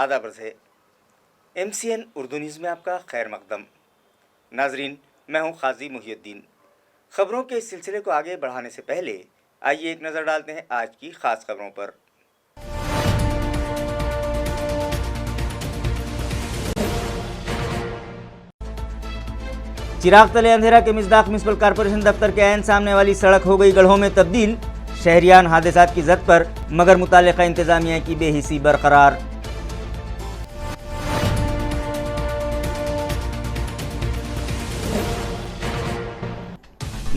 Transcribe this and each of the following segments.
आदाब से MCN Urdu news में आपका खैर मकदम। नाजरीन, मैं हूं खाजी मुहियुद्दीन। खबरों के इस सिलसिले को आगे बढ़ाने से पहले आइए एक नज़र डालते हैं आज की खास खबरों पर। चिराग तले अंधेरा के मिसदाक म्युनिसिपल कॉर्पोरेशन दफ्तर के ऐन सामने वाली सड़क हो गई गड्ढों में तब्दील। शहरियान हादसात की जद पर, मगर मुताल्लिका इंतजामिया की बेहिसी बरकरार।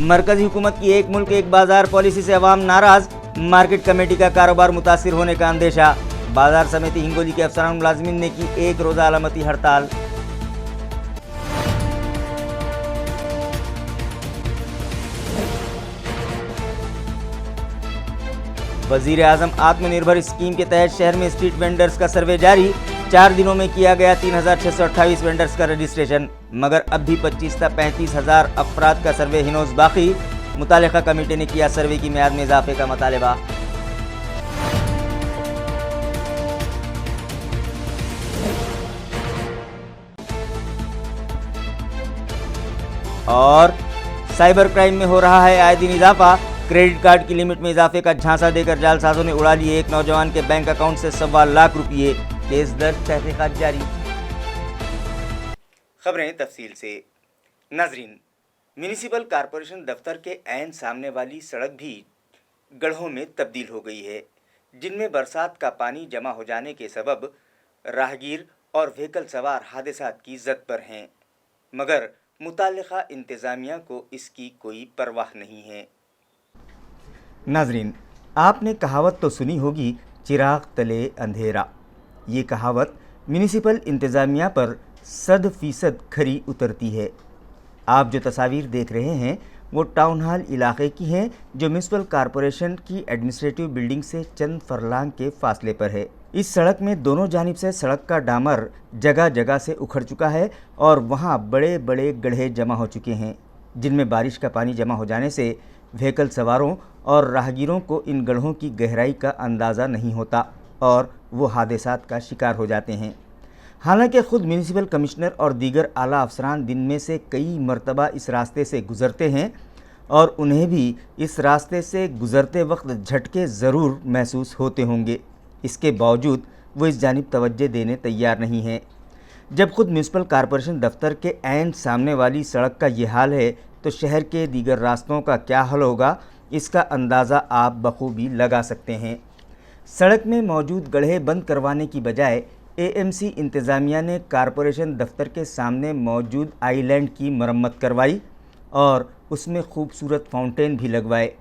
मरकजी हुकूमत की एक मुल्क एक बाजार पॉलिसी से अवाम नाराज, मार्केट कमेटी का कारोबार मुतासिर होने का अंदेशा। बाजार समिति हिंगोली के अफसरान मुलाजमीन ने की एक रोजा अलामती हड़ताल। वजीर आजम आत्मनिर्भर स्कीम के तहत शहर में स्ट्रीट वेंडर्स का सर्वे जारी। 4 दिनों में किया गया 3628 वेंडर्स का रजिस्ट्रेशन, मगर अब भी 25 से 35,000 अफराद का सर्वे हिनोज बाकी। मुतालिका कमेटी ने किया सर्वे की मियाद में इजाफे का मुतालबा। और साइबर क्राइम में हो रहा है आए दिन इजाफा। क्रेडिट कार्ड की लिमिट में इजाफे का झांसा देकर जालसाजों ने उड़ा लिए एक नौजवान के बैंक अकाउंट से 1.25 लाख रुपये। केस दर्ज, तहकीकात जारी। खबरें तफसील से। नाजरीन, म्युनिसिपल कॉरपोरेशन दफ्तर के ऐन सामने वाली सड़क भी गड्ढों में तब्दील हो गई है, जिनमें बरसात का पानी जमा हो जाने के सबब राहगीर और व्हीकल सवार हादसात की जद पर हैं, मगर मुताल्लिका इंतजामिया को इसकी कोई परवाह नहीं है। नाजरीन, आपने कहावत तो सुनी होगी, चिराग तले अंधेरा। ये कहावत म्युनिसिपल इंतज़ामिया पर 100% खरी उतरती है। आप जो तस्वीर देख रहे हैं वो टाउन हॉल इलाके की हैं, जो म्युनिसिपल कॉरपोरेशन की एडमिनिस्ट्रेटिव बिल्डिंग से चंद फरलांग के फासले पर है। इस सड़क में दोनों जानिब से सड़क का डामर जगह जगह से उखड़ चुका है और वहाँ बड़े बड़े गड्ढे जमा हो चुके हैं, जिनमें बारिश का पानी जमा हो जाने से व्हीकल सवारों और राहगीरों को इन गड्ढों की गहराई का अंदाज़ा नहीं होता और वो हादसात का शिकार हो जाते हैं। हालांकि ख़ुद म्युनिसिपल कमिश्नर और दीगर आला अफसरान दिन में से कई मरतबा इस रास्ते से गुज़रते हैं और उन्हें भी इस रास्ते से गुज़रते वक्त झटके ज़रूर महसूस होते होंगे। इसके बावजूद वो इस जानिब तवज्जो देने तैयार नहीं हैं। जब ख़ुद म्युनिसिपल कॉरपोरेशन दफ्तर के ऐन सामने वाली सड़क का ये हाल है तो शहर के दीगर रास्तों का क्या हाल होगा, इसका अंदाज़ा आप बखूबी लगा सकते हैं। सड़क में मौजूद गड्ढे बंद करवाने की बजाय AMC इंतज़ामिया ने कॉरपोरेशन दफ्तर के सामने मौजूद आइलैंड की मरम्मत करवाई और उसमें खूबसूरत फाउंटेन भी लगवाए,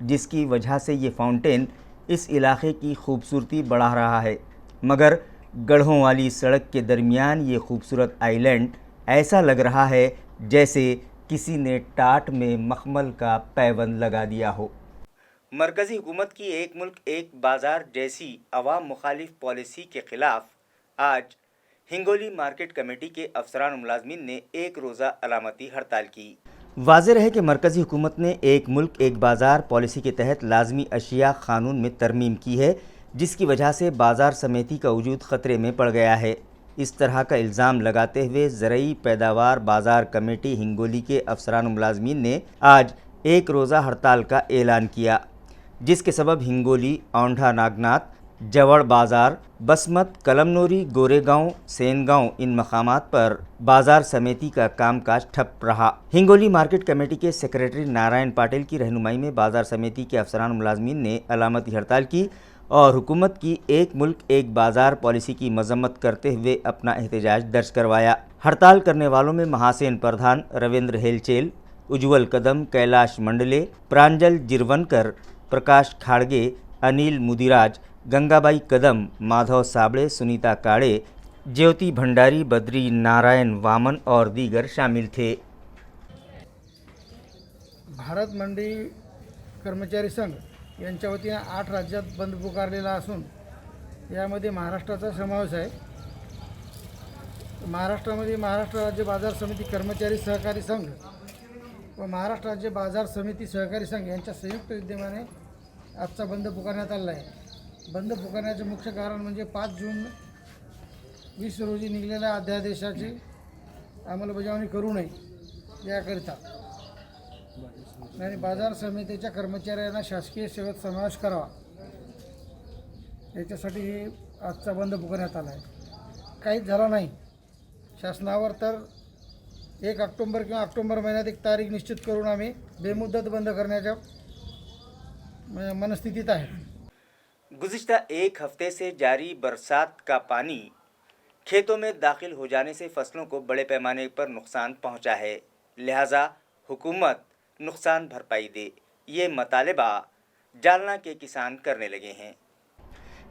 जिसकी वजह से ये फाउंटेन इस इलाके की खूबसूरती बढ़ा रहा है। मगर गड्ढों वाली सड़क के दरमियान ये खूबसूरत आइलैंड ऐसा लग रहा है जैसे किसी ने टाट में मखमल का पैबंद लगा दिया हो। मरकज़ी हुकूमत की एक मुल्क एक बाज़ार जैसी अवाम मुखालिफ पॉलिसी के ख़िलाफ़ आज हिंगोली मार्केट कमेटी के अफसरान मुलाजमीन ने एक रोज़ा अलामती हड़ताल की। वाज़ेह है कि मरकज़ी हुकूमत ने एक मुल्क एक बाज़ार पॉलिसी के तहत लाजमी अशिया क़ानून में तरमीम की है, जिसकी वजह से बाज़ार समिति का वजूद ख़तरे में पड़ गया है। इस तरह का इल्ज़ाम लगाते हुए ज़रई पैदावार बाज़ार कमेटी हिंगोली के अफसरान मुलाजमीन ने आज एक रोज़ा हड़ताल का ऐलान किया, जिसके सबब हिंगोली, औंढा नागनाथ, जवड़ बाज़ार, बसमत, कलमनोरी, गोरेगांव, सेनगांव इन मकामात पर बाज़ार समिति का कामकाज ठप रहा। हिंगोली मार्केट कमेटी के सेक्रेटरी नारायण पाटिल की रहनुमाई में बाज़ार समिति के अफसरान मुलाजमीन ने अलामती हड़ताल की और हुकूमत की एक मुल्क एक बाज़ार पॉलिसी की मजम्मत करते हुए अपना एहतजाज दर्ज करवाया। हड़ताल करने वालों में महासेन प्रधान, रविंद्र हेलचेल, उज्ज्वल कदम, कैलाश मंडले, प्रांजल जिरवनकर, प्रकाश खाड़गे, अनिल मुदिराज, गंगाबाई कदम, माधव साबड़े, सुनीता काड़े, ज्योति भंडारी, बद्री नारायण वामन और दीगर शामिल थे। भारत मंडी कर्मचारी संघ यांच्या वतीने 8 राज्यात बंद पुकारलेला असून यामध्ये महाराष्ट्राचा समावेश आहे। महाराष्ट्रामध्ये महाराष्ट्र राज्य बाजार समिती कर्मचारी सहकारी संघ व महाराष्ट्र राज्य बाजार समिती सहकारी संघ यांच्या संयुक्त विद्यमाने आजचा बंद पुकारण्यात आला आहे। बंद पुकारण्याचे मुख्य कारण म्हणजे 5 जून 20 रोजी निघालेल्या अध्यादेशाची अंमलबजावणी करू नये याकरिता आणि बाजार समितीच्या कर्मचाऱ्यांना शासकीय सेवेत समावेश करावा याच्यासाठी हे आजचा बंद पुकारण्यात आला आहे. काहीच झाला नाही. शासनावर तर 1 ऑक्टोबर किंवा ऑक्टोबर महिन्यात एक तारीख निश्चित करून आम्ही बेमुदत बंद करण्याच्या मनस्थितीत आहे. गुज़िश्ता एक हफ्ते से जारी बरसात का पानी खेतों में दाखिल हो जाने से फसलों को बड़े पैमाने पर नुकसान पहुंचा है, लिहाजा हुकूमत नुकसान भरपाई दे, ये मतालबा जालना के किसान करने लगे हैं.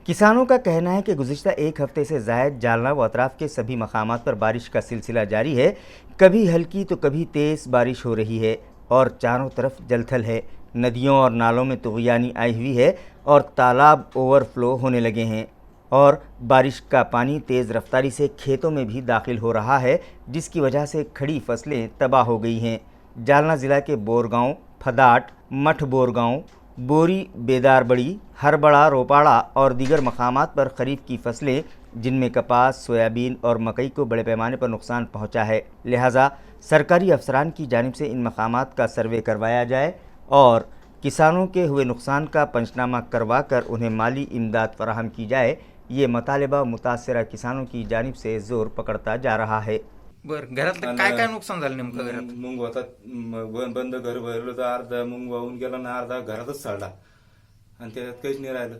किसानों का कहना है कि गुज़िश्ता एक हफ्ते से ज़ायद जालना व अतराफ़ के सभी मकामात पर बारिश का सिलसिला जारी है. कभी हल्की तो कभी तेज़ बारिश हो रही है और चारों तरफ जलथल है. नदियों और नालों में तुग़यानी आई हुई है और तालाब ओवरफ्लो होने लगे हैं और बारिश का पानी तेज़ रफ्तारी से खेतों में भी दाखिल हो रहा है, जिसकी वजह से खड़ी फसलें तबाह हो गई हैं. जालना ज़िला के बोरगांव, फदाट, मठ बोरगांव, बोरी बेदारबड़ी, हरबड़ा, रोपाड़ा और दीगर मकामात पर खरीफ की फसलें जिनमें कपास, सोयाबीन और मकई को बड़े पैमाने पर नुकसान पहुंचा है, लिहाजा सरकारी अफसरान की जानिब से इन मकामात का सर्वे करवाया जाए और किसानों के हुए नुकसान का पंचनामा करवा कर उन्हें माली इमदाद फराहम की जाए. ये मतालबा मुतासरा किसानों की जानिब से जोर पकड़ता जा रहा है. बरं, घरातलं काय काय नुकसान झालं नेमकं घरात? मुंग होता, बंद घर भरलं तर अर्धा मुंग वाहून गेला ना अर्धा घरातच सडला आणि त्याच्यात काहीच नाही राहिलं.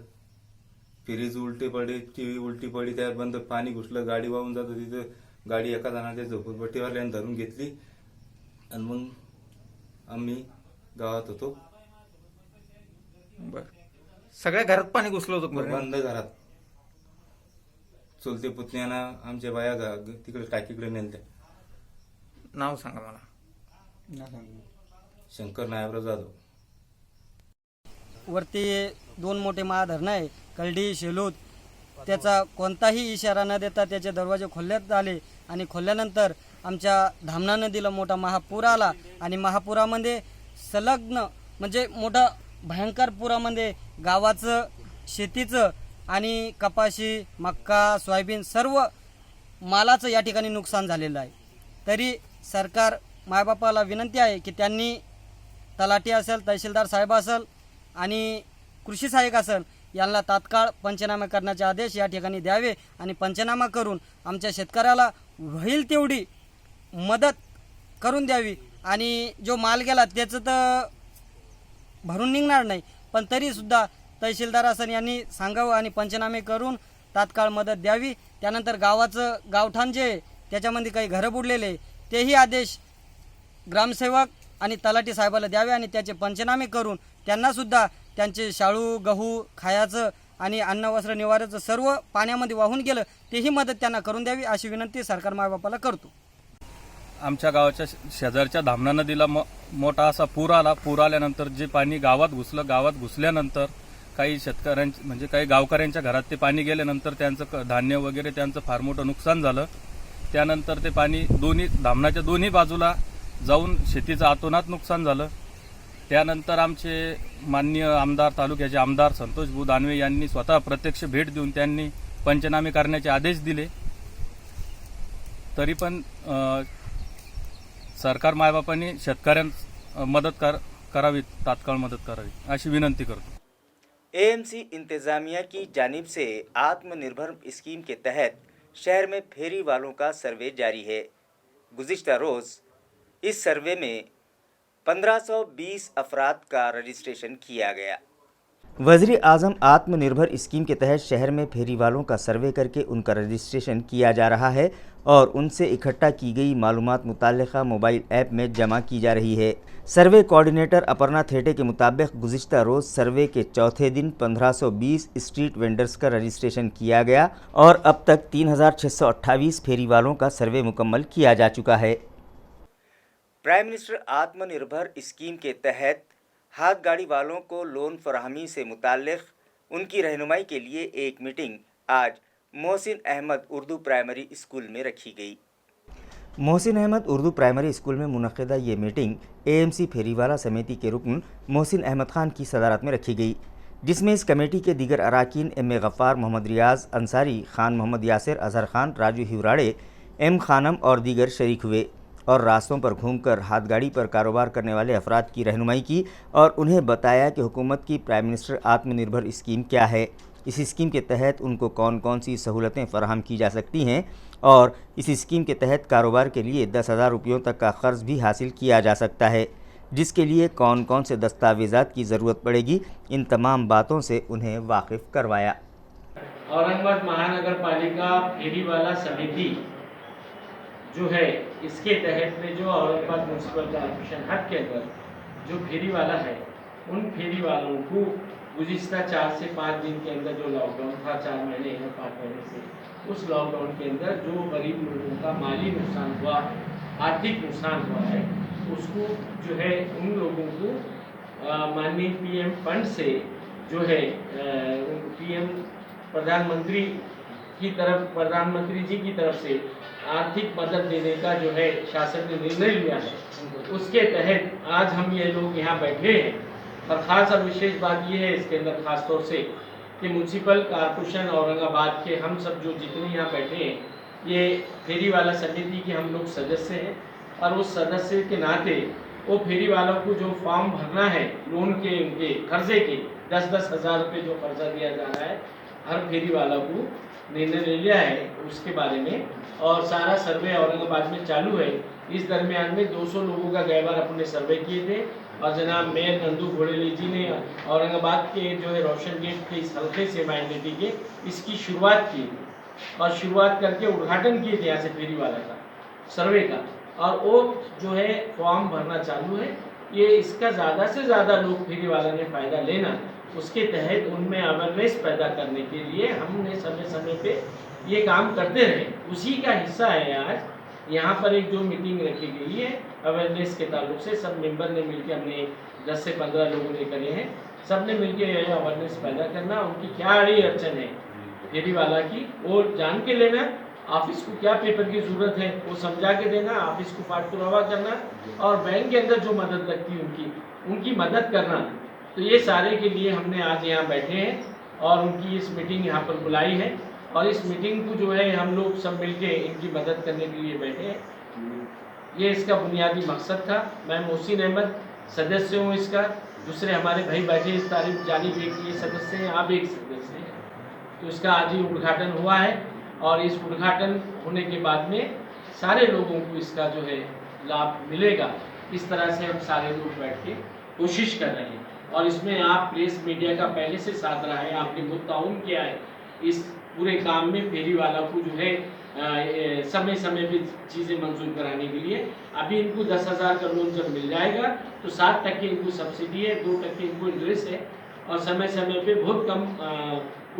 फ्रीज उलटी पडली, टीव्ही उलटी पडली, त्यात बंद पाणी घुसलं, गाडी वाहून जात होती. तिथं गाडी एका जणाच्या झोपडपट्टीवाल्याने धरून घेतली आणि मग आम्ही गावात होतो. बरं, सगळ्या घरात पाणी घुसलं होतं का? बंद घरात. चुलते पुतण्यानं आमच्या बाया तिकडे टाकीकडे नेलत्या. नाव सांगा मला. शंकर नायबराव जाधव. वरती 2 मोठे महाधरणं आहे, कलडी, शेलूत. त्याचा कोणताही इशारा न देता त्याचे दरवाजे खोलण्यात आले आणि खोलल्यानंतर आमच्या धामणा नदीला मोठा महापूर आला आणि महापुरामध्ये संलग्न म्हणजे मोठा भयंकर पुरामध्ये गावाचं, शेतीचं आणि कपाशी, मक्का, सोयाबीन सर्व मालाचं या ठिकाणी नुकसान झालेलं आहे. तरी सरकार मायबापाला विनंती आहे की त्यांनी तलाठी असेल, तहसीलदार साहेब असेल आणि कृषी सहाय्यक असेल यांना तात्काळ पंचनामे करण्याचे आदेश या ठिकाणी द्यावे आणि पंचनामा करून आमच्या शेतकऱ्याला होईल तेवढी मदत करून द्यावी. आणि जो माल गेला त्याचं तर भरून निघणार नाही, पण तरीसुद्धा तहसीलदार असेल यांनी सांगावं आणि पंचनामे करून तात्काळ मदत द्यावी. त्यानंतर गावाचं गावठाण जे त्याच्यामध्ये काही घरं बुडलेले तेही आदेश ग्रामसेवक आणि तलाठी साहेबाला द्यावे आणि त्याचे पंचनामे करून त्यांनासुद्धा त्यांचे शाळू, गहू, खायाचं आणि अन्न, वस्त्र, निवाऱ्याचं सर्व पाण्यामध्ये वाहून गेलं तेही मदत त्यांना करून द्यावी अशी विनंती सरकार मायबापाला करतो. आमच्या गावाच्या शेजारच्या धामणा नदीला मोठा असा पूर आला. पूर आल्यानंतर जे पाणी गावात घुसलं, गावात घुसल्यानंतर काही शेतकऱ्यांच्या म्हणजे काही गावकऱ्यांच्या घरात ते पाणी गेल्यानंतर त्यांचं धान्य वगैरे त्यांचं फार मोठं नुकसान झालं. त्यानंतर ते पाणी धामणाच्या दोन्ही बाजूला जाऊन शेतीचं अतोनात नुकसान झालं. त्यानंतर आमचे माननीय आमदार, तालुक्याचे आमदार संतोष भाऊ दानवे यांनी स्वतः प्रत्यक्ष भेट देऊन त्यांनी पंचनामे करण्याचे आदेश दिले. तरी पण सरकार मायबापांनी शेतकऱ्यांना मदत करावी, तात्काळ मदत करावी अशी विनंती करतो. एएमसी इंतज़ामिया की जानिब से आत्मनिर्भर स्कीम के तहत शहर में फेरी वालों का सर्वे जारी है. गुज़िश्ता रोज़ इस सर्वे में 1520 अफराद का रजिस्ट्रेशन किया गया. वज़ीर आज़म आत्मनिर्भर स्कीम के तहत शहर में फेरी वालों का सर्वे करके उनका रजिस्ट्रेशन किया जा रहा है और उनसे इकट्ठा की गई मालूमात मुताल्लिक़ा मोबाइल ऐप में जमा की जा रही है. सर्वे कोऑर्डिनेटर अपर्णा थेटे के मुताबिक गुज़िश्ता रोज़ सर्वे के चौथे दिन 1520 स्ट्रीट वेंडर्स का रजिस्ट्रेशन किया गया और अब तक 3628 फेरी वालों का सर्वे मुकम्मल किया जा चुका है. प्राइम मिनिस्टर आत्मनिर्भर स्कीम के तहत हाथ गाड़ी वालों को लोन फराहमी से मुताल्लिक़ उनकी रहनुमाई के लिए एक मीटिंग आज मोहसिन अहमद उर्दू प्राइमरी स्कूल में रखी गई. मोहसिन अहमद उर्दू प्राइमरी स्कूल में मुनक़िदा ये मीटिंग एएमसी फेरीवाला समिति के रुकन मोहसिन अहमद ख़ान की सदारत में रखी गई. जिसमें इस कमेटी के दीगर अरकान एम गफ़ार, मोहम्मद रियाज अंसारी, खान मोहम्मद यासिर, अजहर खान, राजू हिवराड़े, एम खानम और दीगर शरीक हुए और रास्तों पर घूमकर हाथ गाड़ी पर कारोबार करने वाले अफराद की रहनुमाई की और उन्हें बताया कि हुकूमत की प्राइम मिनिस्टर आत्मनिर्भर स्कीम क्या है, इस स्कीम के तहत उनको कौन कौन सी सहूलतें फ़राहम की जा सकती हैं और इस स्कीम के तहत कारोबार के लिए 10,000 रुपयों तक का क़र्ज़ भी हासिल किया जा सकता है, जिसके लिए कौन कौन से दस्तावेज़ात की ज़रूरत पड़ेगी। इन तमाम बातों से उन्हें वाकिफ़ करवाया। औरंगाबाद महानगर पालिका फेरीवाला समिति जो है, इसके तहत में जो औरंगाबाद म्यूनसिपल कॉर्पोरेशन हद के अंदर जो फेरी वाला है, उन फेरी वालों को गुज़िश्ता 4 से 5 दिन के अंदर जो लॉकडाउन था, 4 महीने या 5 महीने से, उस लॉकडाउन के अंदर जो गरीब लोगों का माली नुकसान हुआ, आर्थिक नुकसान हुआ है, उसको जो है उन लोगों को माननीय पीएम फंड से जो है पीएम प्रधानमंत्री जी की तरफ से आर्थिक मदद देने का जो है शासन ने निर्णय लिया है। उसके तहत आज हम ये लोग यहाँ बैठे हैं और ख़ास और विशेष बात ये है इसके अंदर ख़ास तौर से कि म्यूनसिपल कॉर्पोरेशन औरंगाबाद के हम सब जो जितने यहाँ बैठे हैं, ये फेरी वाला समिति के हम लोग सदस्य हैं और उस सदस्य के नाते वो फेरी वालों को जो फॉर्म भरना है लोन के उनके कर्जे के 10-10 हज़ार रुपये जो कर्जा दिया जा रहा है हर फेरी वाला को निर्णय ले लिया है उसके बारे में, और सारा सर्वे औरंगाबाद में चालू है। इस दरमियान में 200 लोगों का गए बार अपने सर्वे किए थे और जनाब मेयर नंदू घोड़ेली जी ने औरंगाबाद के जो है रोशन गेट के इस हल्के से माइनॉरिटी के इसकी शुरुआत की और शुरुआत करके उद्घाटन किए थे यहाँ से फेरी वाला का सर्वे का, और वो जो है फॉर्म भरना चालू है। ये इसका ज़्यादा से ज़्यादा लोग फेरी वाला ने फ़ायदा लेना, उसके तहत उनमें अवेयरनेस पैदा करने के लिए हमने समय समय पे ये काम करते रहे। उसी का हिस्सा है आज यहाँ पर एक जो मीटिंग रखी गई है अवेयरनेस के ताल्लुक से, सब मेंबर ने मिलकर हमने 10 से 15 लोगों ने करे हैं, सब ने मिलकर अवेयरनेस पैदा करना, उनकी क्या अड़ी अड़चन है फेरी वाला की वो जान के लेना, ऑफिस को क्या पेपर की ज़रूरत है वो समझा के देना, ऑफिस को पाठ पुरावा करना और बैंक के अंदर जो मदद लगती है उनकी मदद करना। तो ये सारे के लिए हमने आज यहाँ बैठे हैं और उनकी इस मीटिंग यहाँ पर बुलाई है और इस मीटिंग को जो है हम लोग सब मिलके इनकी मदद करने के लिए बैठे हैं। ये इसका बुनियादी मकसद था। मैं मोहसिन अहमद सदस्य हूँ इसका, दूसरे हमारे भाई बैठे इस तारीफ जानिब एक ये सदस्य हैं, आप एक सदस्य हैं। तो इसका आज ही उद्घाटन हुआ है और इस उद्घाटन होने के बाद में सारे लोगों को इसका जो है लाभ मिलेगा। इस तरह से हम सारे लोग बैठ के कोशिश कर रहे हैं और इसमें आप प्रेस मीडिया का पहले से साथ रहा है, आपने बहुत ताउन किया है इस पूरे काम में फेरी वाला को जो है समय समय पे चीज़ें मंजूर कराने के लिए। अभी इनको 10,000 का लोन जब मिल जाएगा तो 7% इनको सब्सिडी है, 2% इनको इंटरेस्ट है और समय समय पे बहुत कम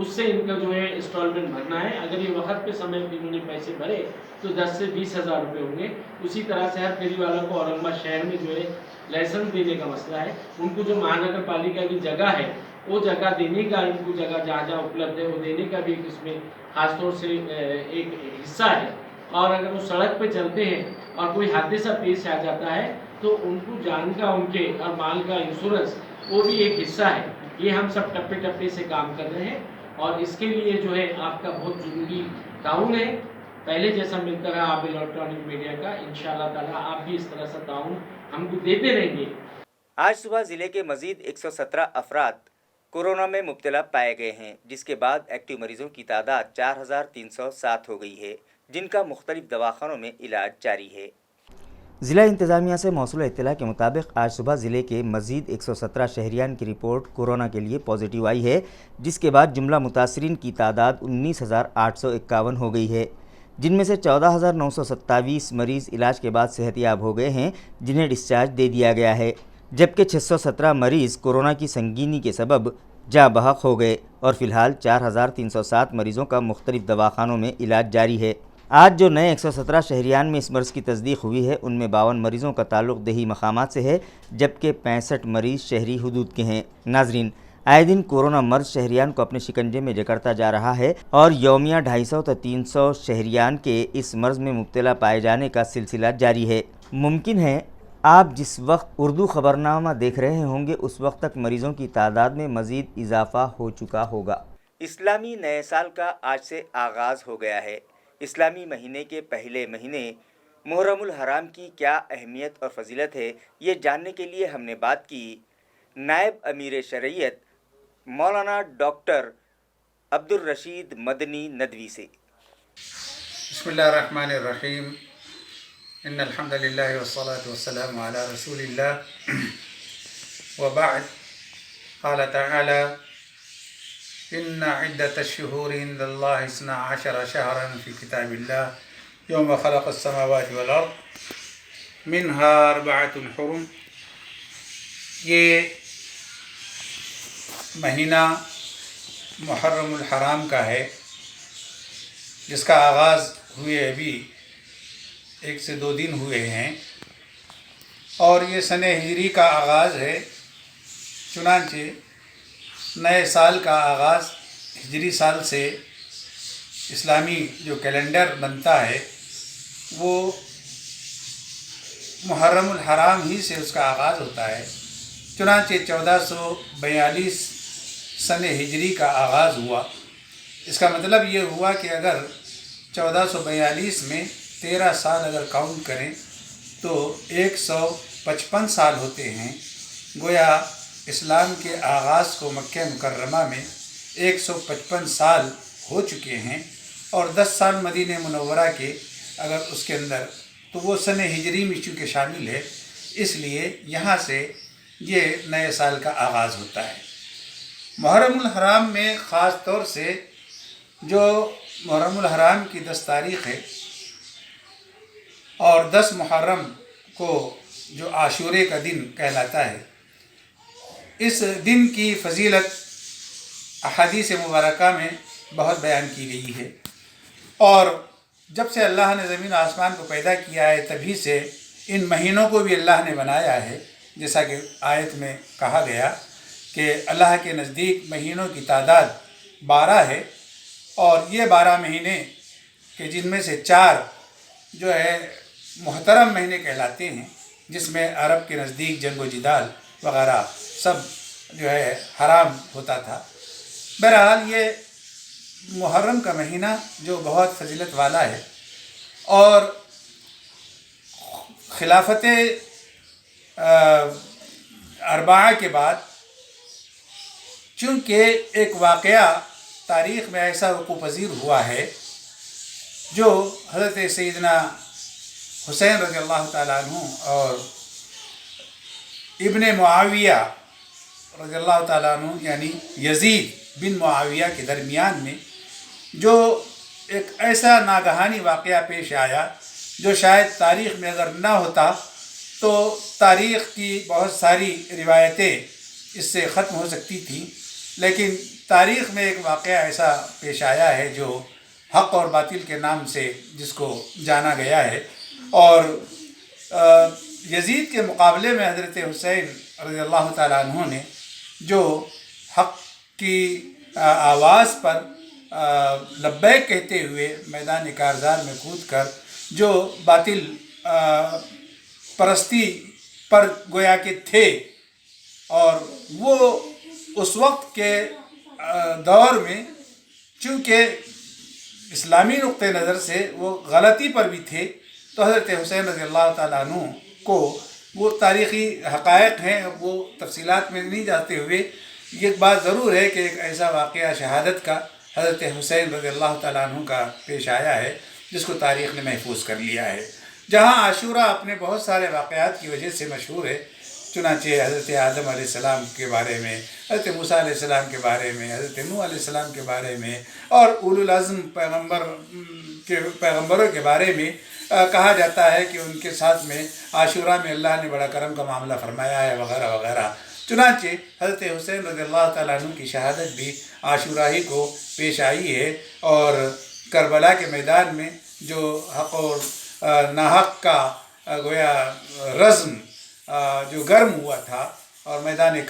उससे इनका जो है इंस्टॉलमेंट भरना है। अगर ये वक्त पे समय पे इन्होंने पैसे भरे तो 10 से 20 हज़ार रुपये होंगे। उसी तरह से हर फेरी वालों को औरंगाबाद शहर में जो है लाइसेंस देने का मसला है, उनको जो महानगर पालिका की जगह है वो जगह देने का, इनको जगह जहाँ जहाँ उपलब्ध है वो देने का भी इसमें खासतौर से एक हिस्सा है। और अगर वो सड़क पे चलते हैं और कोई हादसा पेश आ जाता है तो उनको जान का उनके और माल का इंश्योरेंस वो भी एक हिस्सा है। ये हम सब टप्पे टप्पे से काम कर रहे हैं और इसके लिए जो है आपका बहुत ज़रूरी ताउन है। पहले जैसा मिलता रहा आप इलेक्ट्रॉनिक मीडिया का, इंशाअल्लाह ताला आप भी इस तरह से ताउन हमको देते रहेंगे। आज सुबह ज़िले के मज़ीद 117 अफराद कोरोना में मुब्तला पाए गए हैं, जिसके बाद एक्टिव मरीजों की तादाद 4,307 हो गई है, जिनका मुख्तलिफ दवाखानों में इलाज जारी है। ज़िला इंतज़ामिया से मौसूल इत्तला के मुताबिक आज सुबह ज़िले के मज़ीद 117 शहरियान की रिपोर्ट कोरोना के लिए पॉजिटिव आई है, जिसके बाद जुमला मुतासरीन की तादाद 19,851 हो गई है, जिनमें से 14,927 मरीज़ इलाज के बाद सेहतियाब हो गए हैं, जिन्हें डिस्चार्ज दे दिया गया है, जबकि 617 मरीज़ कोरोना की संगीनी के सबब जा बहक हो गए और फ़िलहाल 4,307 मरीज़ों का मुख्तलिफ दवाखानों में इलाज जारी है। आज जो नए 117 शहरियान में इस मर्ज़ की तस्दीक हुई है, उनमें 52 मरीज़ों का ताल्लुक़ देही मकामात से है, जबकि 65 मरीज़ शहरी हुदूद के हैं। नाजरीन, आए दिन कोरोना मर्ज़ शहरियान को अपने शिकंजे में जकड़ता जा रहा है और यौमिया 250 से 300 शहरियान के इस मर्ज़ में मुब्तला पाए जाने का सिलसिला जारी है। मुमकिन है آپ جس وقت اردو خبرنامہ دیکھ رہے ہوں گے اس وقت تک مریضوں کی تعداد میں مزید اضافہ ہو چکا ہوگا۔ اسلامی نئے سال کا آج سے آغاز ہو گیا ہے۔ اسلامی مہینے کے پہلے مہینے محرم الحرام کی کیا اہمیت اور فضیلت ہے، یہ جاننے کے لیے ہم نے بات کی نائب امیر شریعت مولانا ڈاکٹر عبدالرشید مدنی ندوی سے۔ بسم اللہ الرحمن الرحیم، ان الحمد للہ والصلاة والسلام علی رسول اللہ وبعد، قال تعالی ان عدة الشہور عند اللہ 12 شہرا فی کتاب اللہ یوم خلق السماوات والارض منها 4 حرم۔ یہ مہینہ محرم الحرام کا ہے، جس کا آغاز ہوئے ابھی 1 سے 2 دن ہوئے ہیں، اور یہ سن ہجری کا آغاز ہے۔ چنانچہ نئے سال کا آغاز ہجری سال سے اسلامی جو کیلنڈر بنتا ہے وہ محرم الحرام ہی سے اس کا آغاز ہوتا ہے۔ چنانچہ 1442 سن ہجری کا آغاز ہوا۔ اس کا مطلب یہ ہوا کہ اگر 1442 میں 13 سال اگر کاؤنٹ کریں تو 155 سال ہوتے ہیں۔ گویا اسلام کے آغاز کو مکہ مکرمہ میں 155 سال ہو چکے ہیں، اور 10 سال مدینہ منورہ کے اگر اس کے اندر، تو وہ سن ہجری میں چونکہ شامل ہے، اس لیے یہاں سے یہ نئے سال کا آغاز ہوتا ہے۔ محرم الحرام میں خاص طور سے جو محرم الحرام کی 10 تاریخ ہے اور 10 محرم کو جو عاشورے کا دن کہلاتا ہے، اس دن کی فضیلت احادیث مبارکہ میں بہت بیان کی گئی ہے، اور جب سے اللہ نے زمین و آسمان کو پیدا کیا ہے تبھی سے ان مہینوں کو بھی اللہ نے بنایا ہے، جیسا کہ آیت میں کہا گیا کہ اللہ کے نزدیک مہینوں کی تعداد 12 ہے، اور یہ 12 مہینے کہ جن میں سے 4 جو ہے محترم مہینے کہلاتے ہیں، جس میں عرب کے نزدیک جنگ و جدال وغیرہ سب جو ہے حرام ہوتا تھا۔ بہرحال یہ محرم کا مہینہ جو بہت فضیلت والا ہے، اور خلافت اربعہ کے بعد چونکہ ایک واقعہ تاریخ میں ایسا وقوع پذیر ہوا ہے جو حضرت سیدنا حسین رضی اللہ تعالیٰ عنہ اور ابن معاویہ رضی اللہ تعالیٰ عنہ یعنی یزید بن معاویہ کے درمیان میں جو ایک ایسا ناگہانی واقعہ پیش آیا جو شاید تاریخ میں اگر نہ ہوتا تو تاریخ کی بہت ساری روایتیں اس سے ختم ہو سکتی تھیں، لیکن تاریخ میں ایک واقعہ ایسا پیش آیا ہے جو حق اور باطل کے نام سے جس کو جانا گیا ہے، اور یزید کے مقابلے میں حضرت حسین رضی اللہ تعالیٰ عنہ نے جو حق کی آواز پر لبیک کہتے ہوئے میدان کارزار میں کود کر جو باطل پرستی پر گویا کہ تھے، اور وہ اس وقت کے دور میں چونکہ اسلامی نقطہ نظر سے وہ غلطی پر بھی تھے، تو حضرت حسین رضی اللہ تعالیٰ عنہ کو وہ تاریخی حقائق ہیں، وہ تفصیلات میں نہیں جاتے ہوئے یہ بات ضرور ہے کہ ایک ایسا واقعہ شہادت کا حضرت حسین رضی اللہ تعالیٰ عنہ کا پیش آیا ہے جس کو تاریخ نے محفوظ کر لیا ہے۔ جہاں عاشورہ اپنے بہت سارے واقعات کی وجہ سے مشہور ہے، چنانچہ حضرت آدم علیہ السلام کے بارے میں، حضرت موسیٰ علیہ السلام کے بارے میں، حضرت نوح علیہ السلام کے بارے میں، اور اولو العزم پیغمبروں کے بارے میں کہا جاتا ہے کہ ان کے ساتھ میں عاشورہ میں اللہ نے بڑا کرم کا معاملہ فرمایا ہے وغیرہ وغیرہ۔ چنانچہ حضرت حسین رضی اللہ تعالیٰ عنہ کی شہادت بھی عاشورہ ہی کو پیش آئی ہے، اور کربلا کے میدان میں جو حق اور ناحق کا گویا رزم جو گرم ہوا تھا، اور میدان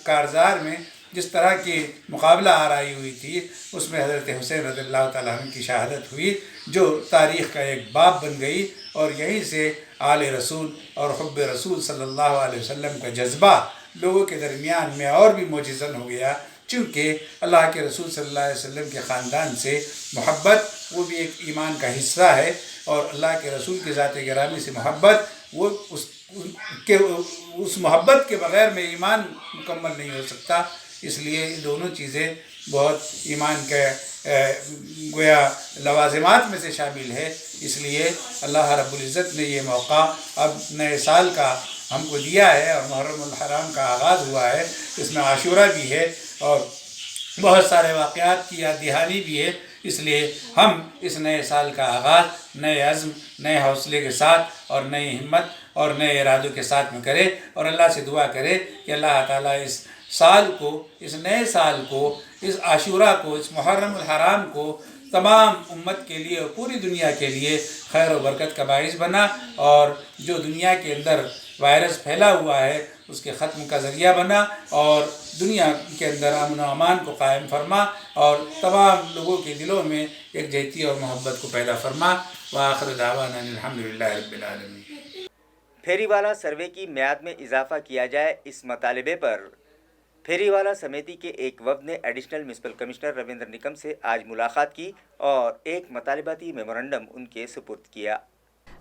کارزار میں جس طرح کی مقابلہ آرائی ہوئی تھی اس میں حضرت حسین رضی اللہ تعالیٰ عنہ کی شہادت ہوئی جو تاریخ کا ایک باب بن گئی، اور یہیں سے آل رسول اور حب رسول صلی اللہ علیہ وسلم کا جذبہ لوگوں کے درمیان میں اور بھی معجزن ہو گیا، چونکہ اللہ کے رسول صلی اللہ علیہ وسلم کے خاندان سے محبت وہ بھی ایک ایمان کا حصہ ہے، اور اللہ کے رسول کی ذات گرامی سے محبت وہ اس محبت کے بغیر میں ایمان مکمل نہیں ہو سکتا۔ اس لیے یہ دونوں چیزیں بہت ایمان کے گویا لوازمات میں سے شامل ہے۔ اس لیے اللہ رب العزت نے یہ موقع اب نئے سال کا ہم کو دیا ہے، اور محرم الحرام کا آغاز ہوا ہے، اس میں عاشورہ بھی ہے اور بہت سارے واقعات کی یاد دہانی بھی ہے۔ اس لیے ہم اس نئے سال کا آغاز نئے عزم، نئے حوصلے کے ساتھ اور نئی ہمت اور نئے ارادوں کے ساتھ میں کرے، اور اللہ سے دعا کرے کہ اللہ تعالیٰ اس سال کو، اس نئے سال کو، اس عاشورہ کو، اس محرم الحرام کو تمام امت کے لیے اور پوری دنیا کے لیے خیر و برکت کا باعث بنا، اور جو دنیا کے اندر وائرس پھیلا ہوا ہے اس کے ختم کا ذریعہ بنا، اور دنیا کے اندر امن و امان کو قائم فرما، اور تمام لوگوں کے دلوں میں یکجہتی اور محبت کو پیدا فرما۔ وآخر دعوانا الحمدللہ رب العالمین۔ پھیری والا سروے کی میعاد میں اضافہ کیا جائے، اس مطالبے پر پھیری والا سمیتی کے ایک وفد نے ایڈیشنل میونسپل کمشنر رویندر نکم سے آج ملاقات کی اور ایک مطالباتی میمورنڈم ان کے سپرد کیا۔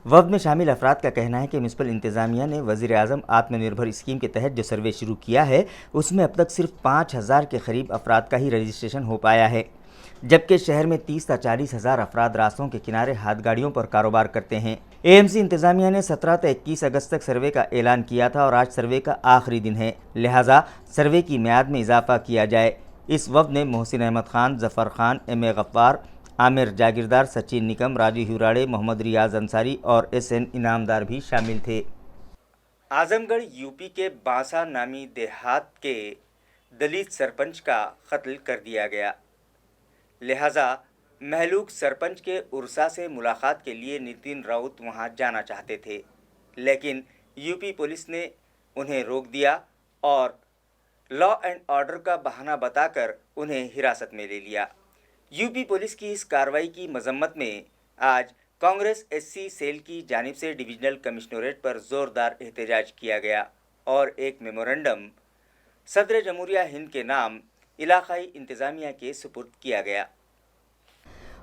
وفد میں شامل افراد کا کہنا ہے کہ میونسپل انتظامیہ نے وزیر اعظم آتم نربھر اسکیم کے تحت جو سروے شروع کیا ہے اس میں اب تک صرف 5,000 کے قریب افراد کا ہی رجسٹریشن ہو پایا ہے، جبکہ شہر میں 30 تا 40 ہزار افراد راستوں کے کنارے ہاتھ گاڑیوں پر کاروبار کرتے ہیں۔ اے ایم سی انتظامیہ نے 17 تا 21 اگست تک سروے کا اعلان کیا تھا اور آج سروے کا آخری دن ہے، لہٰذا سروے کی میعاد میں اضافہ کیا جائے۔ اس وفد میں محسن احمد خان، ظفر خان، ایم اے غفار، عامر جاگیردار، سچن نکم، راجو ہیوراڑے، محمد ریاض انصاری اور ایس این انعامدار بھی شامل تھے۔ اعظم گڑھ یو پی کے بانسا نامی دیہات کے دلت سرپنچ کا قتل کر دیا گیا، لہٰذا مہلوک سرپنچ کے ارسا سے ملاقات کے لیے نتن راؤت وہاں جانا چاہتے تھے، لیکن یو پی پولیس نے انہیں روک دیا اور لا اینڈ آرڈر کا بہانہ بتا کر انہیں حراست میں لے لیا۔ یو پی پولیس کی اس کارروائی کی مذمت میں آج کانگریس ایس سی سیل کی جانب سے ڈویژنل کمشنریٹ پر زوردار احتجاج کیا گیا اور ایک میمورنڈم صدر جمہوریہ ہند کے نام علاقائی انتظامیہ کے سپرد کیا گیا۔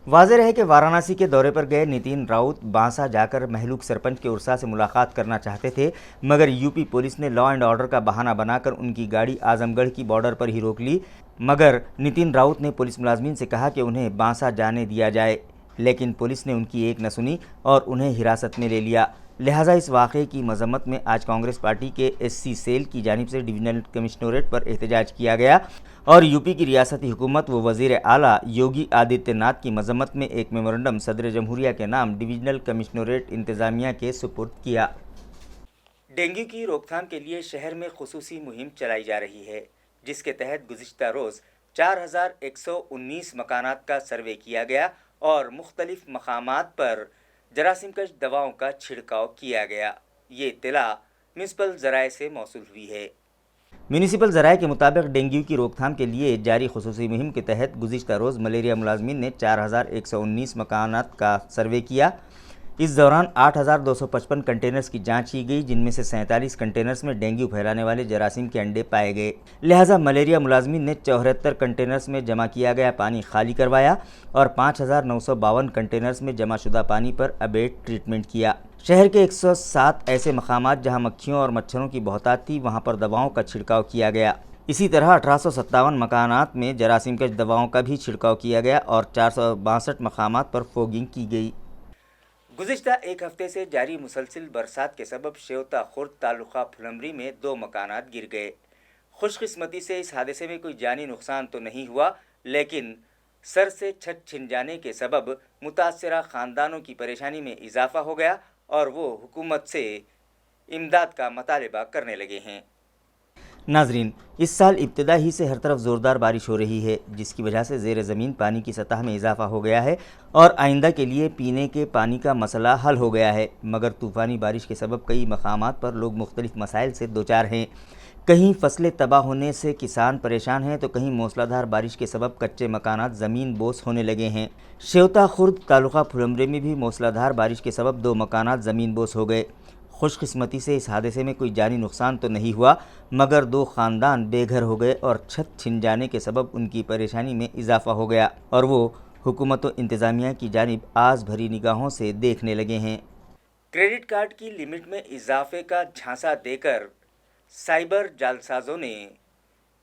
واضح ہے کہ وارانسی کے دورے پر گئے نتن راؤت بانسا جا کر مہلوک سرپنچ کے ارسا سے ملاقات کرنا چاہتے تھے، مگر یو پی پولیس نے لا اینڈ آرڈر کا بہانہ بنا کر ان کی گاڑی اعظم گڑھ کی بارڈر پر ہی روک لی، مگر نتن راؤت نے پولیس ملازمین سے کہا کہ انہیں بانسا جانے دیا جائے، لیکن پولیس نے ان کی ایک نہ سنی اور انہیں حراست میں لے لیا۔ لہٰذا اس واقعے کی مذمت میں آج کانگریس پارٹی کے ایس سی سیل کی جانب سے ڈویژنل کمشنریٹ پر احتجاج کیا گیا اور یو پی کی ریاستی حکومت و وزیر اعلیٰ یوگی آدتیہ ناتھ کی مذمت میں ایک میمورنڈم صدر جمہوریہ کے نام ڈویژنل کمشنریٹ انتظامیہ کے سپرد کیا۔ ڈینگو کی روک تھام کے لیے شہر میں خصوصی مہم چلائی جا رہی ہے، جس کے تحت گزشتہ روز 4119 مکانات کا سروے کیا گیا اور مختلف مقامات پر جراثیم کش دواؤں کا چھڑکاؤ کیا گیا۔ یہ اطلاع میونسپل ذرائع سے موصول ہوئی ہے۔ میونسپل ذرائع کے مطابق ڈینگو کی روک تھام کے لیے جاری خصوصی مہم کے تحت گزشتہ روز ملیریا ملازمین نے 4119 مکانات کا سروے کیا۔ اس دوران 8255 کنٹینرز کی جانچ کی گئی، جن میں سے 47 کنٹینرز میں ڈینگو پھیلانے والے جراثیم کے انڈے پائے گئے، لہٰذا ملیریا ملازمین نے 74 کنٹینرز میں جمع کیا گیا پانی خالی کروایا اور 5952 کنٹینرز میں جمع شدہ پانی پر ابیٹ ٹریٹمنٹ کیا۔ شہر کے 107 ایسے مقامات جہاں مکھیوں اور مچھروں کی بہتات تھی، وہاں پر دواؤں کا چھڑکاؤ کیا گیا۔ اسی طرح 1857 مکانات میں جراثیم کش دواؤں کا بھی چھڑکاؤ کیا گیا اور 462 مقامات پر فوگنگ کی گئی۔ گزشتہ ایک ہفتے سے جاری مسلسل برسات کے سبب شیوتا خورد تعلقہ پھلمری میں 2 مکانات گر گئے۔ خوش قسمتی سے اس حادثے میں کوئی جانی نقصان تو نہیں ہوا، لیکن سر سے چھت چھن جانے کے سبب متاثرہ خاندانوں کی پریشانی میں اضافہ ہو گیا اور وہ حکومت سے امداد کا مطالبہ کرنے لگے ہیں۔ ناظرین، اس سال ابتدا ہی سے ہر طرف زوردار بارش ہو رہی ہے، جس کی وجہ سے زیر زمین پانی کی سطح میں اضافہ ہو گیا ہے اور آئندہ کے لیے پینے کے پانی کا مسئلہ حل ہو گیا ہے، مگر طوفانی بارش کے سبب کئی مقامات پر لوگ مختلف مسائل سے دوچار ہیں۔ कहीं फसलें तबाह होने से किसान परेशान हैं तो कहीं मूसलाधार बारिश के सबब कच्चे मकानात ज़मीन बोस होने लगे हैं। शेवता खुर्द तालुका फुलमरे में भी मूसलाधार बारिश के सबब 2 मकानात ज़मीन बोस हो गए। खुशकिस्मती से इस हादसे में कोई जानी नुकसान तो नहीं हुआ, मगर 2 ख़ानदान बेघर हो गए और छत छिन जाने के सबब उनकी परेशानी में इजाफा हो गया और वो हुकूमत व इंतज़ामिया की जानिब आस भरी निगाहों से देखने लगे हैं। क्रेडिट कार्ड की लिमिट में इजाफे का झांसा देकर साइबर जालसाजों ने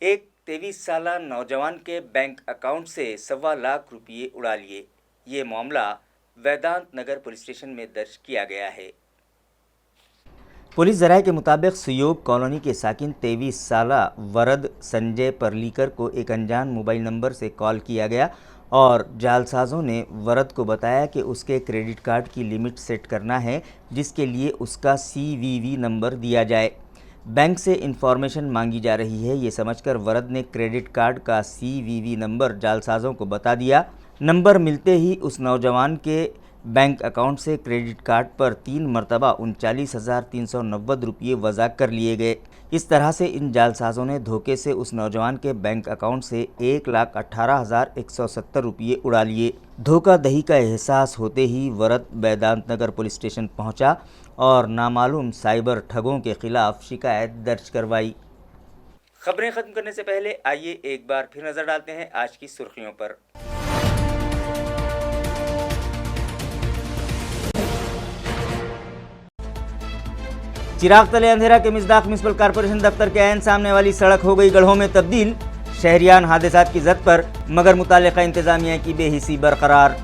एक 23 साला नौजवान के बैंक अकाउंट से 1.25 लाख रुपये उड़ा लिए। ये मामला वेदांत नगर पुलिस स्टेशन में दर्ज किया गया है। पुलिस ज़राए के मुताबिक सुयोब कॉलोनी के साकिन 23 साला वरद संजय परलीकर को एक अनजान मोबाइल नंबर से कॉल किया गया और जालसाजों ने वरद को बताया कि उसके क्रेडिट कार्ड की लिमिट सेट करना है, जिसके लिए उसका CVV नंबर दिया जाए। बैंक से इंफॉर्मेशन मांगी जा रही है। ये समझकर वरद ने क्रेडिट कार्ड का CVV नंबर जालसाजों को बता दिया। नंबर मिलते ही उस नौजवान के बैंक अकाउंट से क्रेडिट कार्ड पर 3 मरतबा 39,390 रुपये वज़ा कर लिए गए। इस तरह से इन जालसाजों ने धोखे से उस नौजवान के बैंक अकाउंट से 1,18,170 रुपये उड़ा लिए। धोखाधड़ी का एहसास होते ही वरद वेदांत नगर पुलिस स्टेशन पहुंचा और नामालूम साइबर ठगों के खिलाफ शिकायत दर्ज करवाई। खबरें ख़त्म करने से पहले आइए एक बार फिर नज़र डालते हैं आज की सुर्खियों पर। चिराग तले अंधेरा के मिसदाक म्युनिसिपल कॉर्पोरेशन दफ्तर के ऐन सामने वाली सड़क हो गई गड्ढों में तब्दील। शहरियान हादसात की जद पर, मगर मुतालिका इंतजामिया की बेहिसी बरकरार।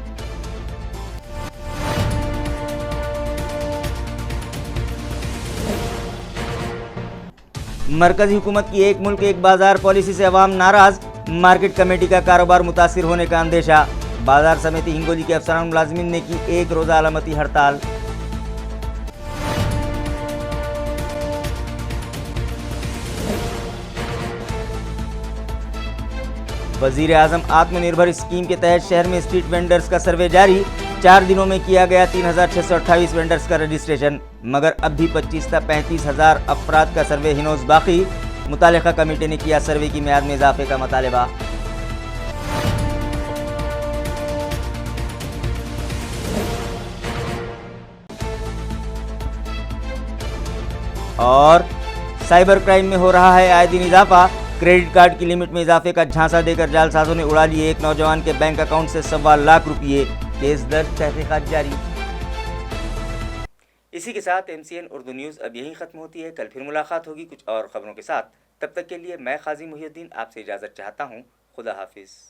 मरकजी हुकूमत की एक मुल्क एक बाजार पॉलिसी से अवाम नाराज, मार्केट कमेटी का कारोबार मुतासिर होने का अंदेशा। बाजार समिति हिंगोली के अफसरान मुलाजमीन ने की 1 रोज़ा अलामती हड़ताल। वज़ीर आज़म आत्मनिर्भर स्कीम के तहत शहर में स्ट्रीट वेंडर्स का सर्वे जारी। 4 दिनों में किया गया 3,628 वेंडर्स का रजिस्ट्रेशन, मगर अब भी 25 से 35,000 अफराद का सर्वे हिनोज बाकी। मुतालिका कमेटी ने किया सर्वे की मियाद में इजाफे का मुतालबा। और साइबर क्राइम में हो रहा है आए दिन इजाफा। क्रेडिट कार्ड की लिमिट में इजाफे का झांसा देकर जालसाजों ने उड़ा लिए एक नौजवान के बैंक अकाउंट से 1.25 लाख रुपये। केस दर्ज, तहकीकात जारी। इसी के साथ MCN उर्दू न्यूज़ अब यहीं ख़त्म होती है। कल फिर मुलाकात होगी कुछ और ख़बरों के साथ। तब तक के लिए मैं काजी मुहिउद्दीन आपसे इजाज़त चाहता हूँ। खुदा हाफिज़।